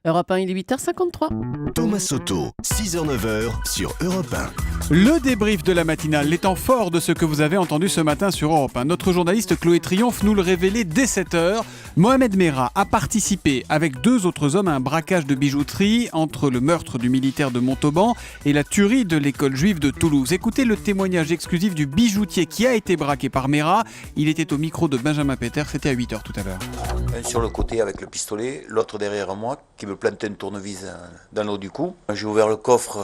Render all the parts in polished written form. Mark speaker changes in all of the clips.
Speaker 1: Europe 1, il est 8h53.
Speaker 2: Thomas Soto, 6h-9h sur Europe 1.
Speaker 3: Le débrief de la matinale, les temps forts de ce que vous avez entendu ce matin sur Europe 1. Notre journaliste Chloé Triomphe nous le révélait dès 7h. Mohamed Merah a participé avec 2 autres hommes à un braquage de bijouterie entre le meurtre du militaire de Montauban et la tuerie de l'école juive de Toulouse. Écoutez le témoignage exclusif du bijoutier qui a été braqué par Merah. Il était au micro de Benjamin Peter, c'était à 8h tout à l'heure.
Speaker 4: Un sur le côté avec le pistolet, l'autre derrière moi qui me plantait un tournevis dans l'eau du cou. J'ai ouvert le coffre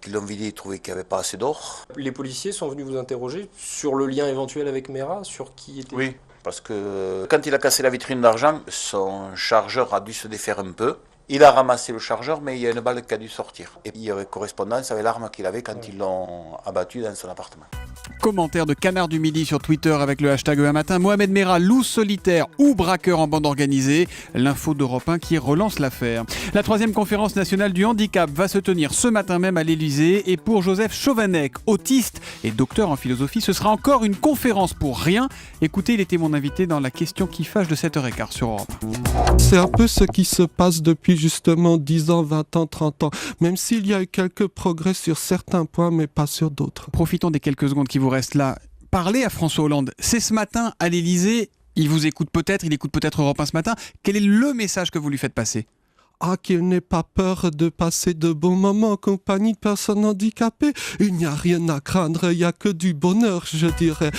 Speaker 4: qu'ils l'ont vidé et trouvé qu'il n'y avait pas assez d'or.
Speaker 5: Les policiers sont venus vous interroger sur le lien éventuel avec Merah, sur qui était...
Speaker 4: Oui, parce que quand il a cassé la vitrine d'argent, son chargeur a dû se défaire un peu. Il a ramassé le chargeur, mais il y a une balle qui a dû sortir. Et il y avait correspondance avec l'arme qu'il avait quand ils l'ont abattu dans son appartement.
Speaker 3: Commentaire de Canard du Midi sur Twitter avec le hashtag un matin. Mohamed Merah, loup solitaire ou braqueur en bande organisée. L'info d'Europe 1 qui relance l'affaire. La 3e conférence nationale du handicap va se tenir ce matin même à l'Elysée. Et pour Joseph Chauvanec, autiste et docteur en philosophie, ce sera encore une conférence pour rien. Écoutez, il était mon invité dans la question qui fâche de 7h15 sur Europe 1.
Speaker 6: C'est un peu ce qui se passe depuis justement 10 ans, 20 ans, 30 ans. Même s'il y a eu quelques progrès sur certains points, mais pas sur d'autres.
Speaker 3: Profitons des quelques secondes qui vous restent là. Parlez à François Hollande. C'est ce matin à l'Elysée. Il vous écoute peut-être, il écoute peut-être Europe 1 ce matin. Quel est le message que vous lui faites passer ?
Speaker 6: Qu'il n'ait pas peur de passer de bons moments en compagnie de personnes handicapées. Il n'y a rien à craindre, il n'y a que du bonheur, je dirais.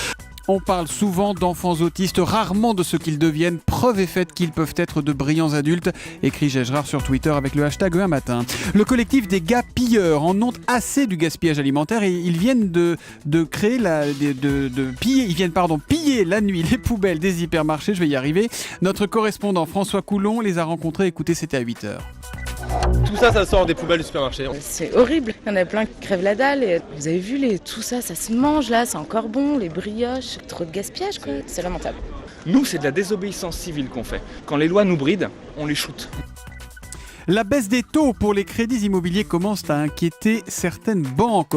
Speaker 3: On parle souvent d'enfants autistes, rarement de ce qu'ils deviennent. Preuve est faite qu'ils peuvent être de brillants adultes, écrit Gérard sur Twitter avec le hashtag un matin. Le collectif des gars pilleurs en ont assez du gaspillage alimentaire et ils viennent piller la nuit les poubelles des hypermarchés. Je vais y arriver. Notre correspondant François Coulon les a rencontrés. Écoutez, c'était à 8h.
Speaker 7: Tout ça, ça sort des poubelles du supermarché.
Speaker 8: C'est horrible, il y en a plein qui crèvent la dalle. Et vous avez vu, tout ça se mange là, c'est encore bon, les brioches, trop de gaspillage quoi, c'est lamentable.
Speaker 7: Nous, c'est de la désobéissance civile qu'on fait. Quand les lois nous brident, on les shoot.
Speaker 3: La baisse des taux pour les crédits immobiliers commence à inquiéter certaines banques,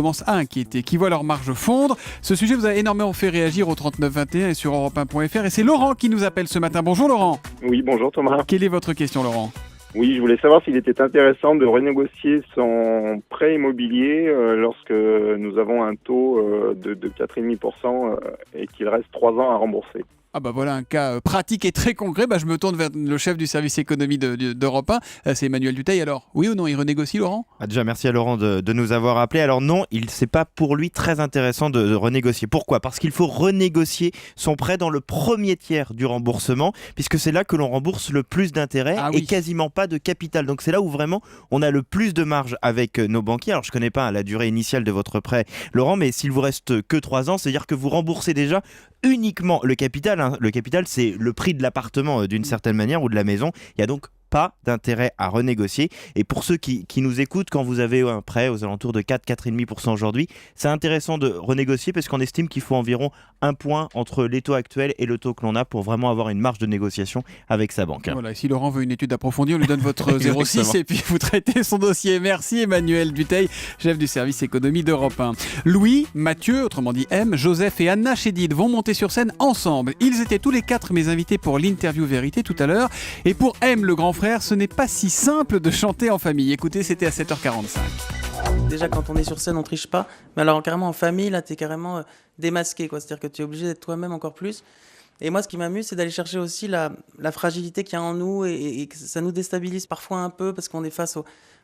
Speaker 3: qui voient leur marge fondre. Ce sujet vous a énormément fait réagir au 3921 et sur europe1.fr. Et c'est Laurent qui nous appelle ce matin. Bonjour Laurent.
Speaker 9: Oui, bonjour Thomas.
Speaker 3: Quelle est votre question Laurent ?
Speaker 9: Oui, je voulais savoir s'il était intéressant de renégocier son prêt immobilier lorsque nous avons un taux de 4,5% et qu'il reste 3 ans à rembourser.
Speaker 3: Ah bah voilà un cas pratique et très concret. Je me tourne vers le chef du service économie d'Europe 1. C'est Emmanuel Dutheil. Alors, oui ou non, il renégocie Laurent ?
Speaker 10: Déjà, merci à Laurent de nous avoir appelés. Alors non, c'est pas pour lui très intéressant de renégocier. Pourquoi ? Parce qu'il faut renégocier son prêt dans le premier tiers du remboursement, puisque c'est là que l'on rembourse le plus d'intérêts et quasiment pas de capital. Donc c'est là où vraiment on a le plus de marge avec nos banquiers. Alors je connais pas la durée initiale de votre prêt, Laurent, mais s'il vous reste que 3 ans, c'est-à-dire que vous remboursez déjà uniquement le capital. Le capital, c'est le prix de l'appartement d'une certaine manière ou de la maison. Il y a donc pas d'intérêt à renégocier. Et pour ceux qui nous écoutent, quand vous avez un prêt aux alentours de 4,5% aujourd'hui, c'est intéressant de renégocier parce qu'on estime qu'il faut environ 1 point entre les taux actuels et le taux que l'on a pour vraiment avoir une marge de négociation avec sa banque.
Speaker 3: Voilà, et si Laurent veut une étude approfondie, on lui donne votre 06 et puis vous traitez son dossier. Merci Emmanuel Dutheil, chef du service économie d'Europe 1. Louis, Mathieu, autrement dit M, Joseph et Anna Chédid vont monter sur scène ensemble. Ils étaient tous les 4 mes invités pour l'interview vérité tout à l'heure. Et pour M, le grand frère, ce n'est pas si simple de chanter en famille. Écoutez, c'était à 7h45.
Speaker 11: Déjà, quand on est sur scène, on triche pas. Mais alors, carrément en famille, là, t'es carrément démasqué, quoi. C'est-à-dire que tu es obligé d'être toi-même encore plus. Et moi, ce qui m'amuse, c'est d'aller chercher aussi la fragilité qu'il y a en nous et que ça nous déstabilise parfois un peu parce qu'on est face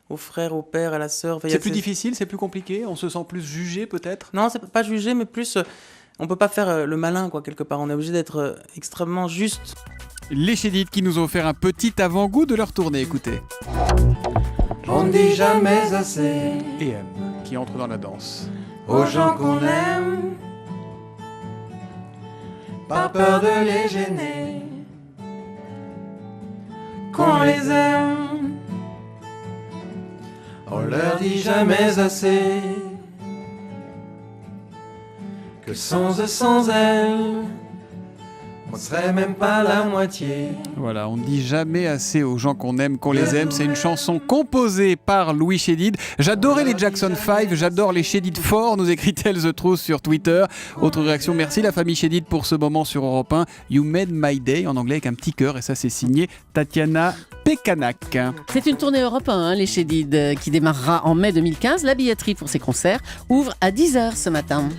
Speaker 11: au frère, au père, à la sœur.
Speaker 3: C'est plus difficile, c'est plus compliqué. On se sent plus jugé, peut-être ?
Speaker 11: Non, c'est pas jugé, mais plus... on peut pas faire le malin, quoi, quelque part. On est obligé d'être extrêmement juste.
Speaker 3: Les Chédid qui nous ont offert un petit avant-goût de leur tournée, écoutez.
Speaker 12: On ne dit jamais assez.
Speaker 3: Et M qui entre dans la danse.
Speaker 12: Aux gens qu'on aime, pas peur de les gêner. Qu'on les aime, on leur dit jamais assez. Que sans eux, sans elles, on serait même pas la moitié.
Speaker 3: Voilà, on ne dit jamais assez aux gens qu'on aime, qu'on les aime. C'est une chanson composée par Louis Chédid. J'adorais les Jackson 5, j'adore les Chédid Fort, nous écrit Tell the Truth sur Twitter. Autre réaction, merci la famille Chédid pour ce moment sur Europe 1. You made my day, en anglais avec un petit cœur, et ça c'est signé Tatiana Pekanak.
Speaker 1: C'est une tournée Europe 1, les Chédid, qui démarrera en mai 2015. La billetterie pour ces concerts ouvre à 10h ce matin.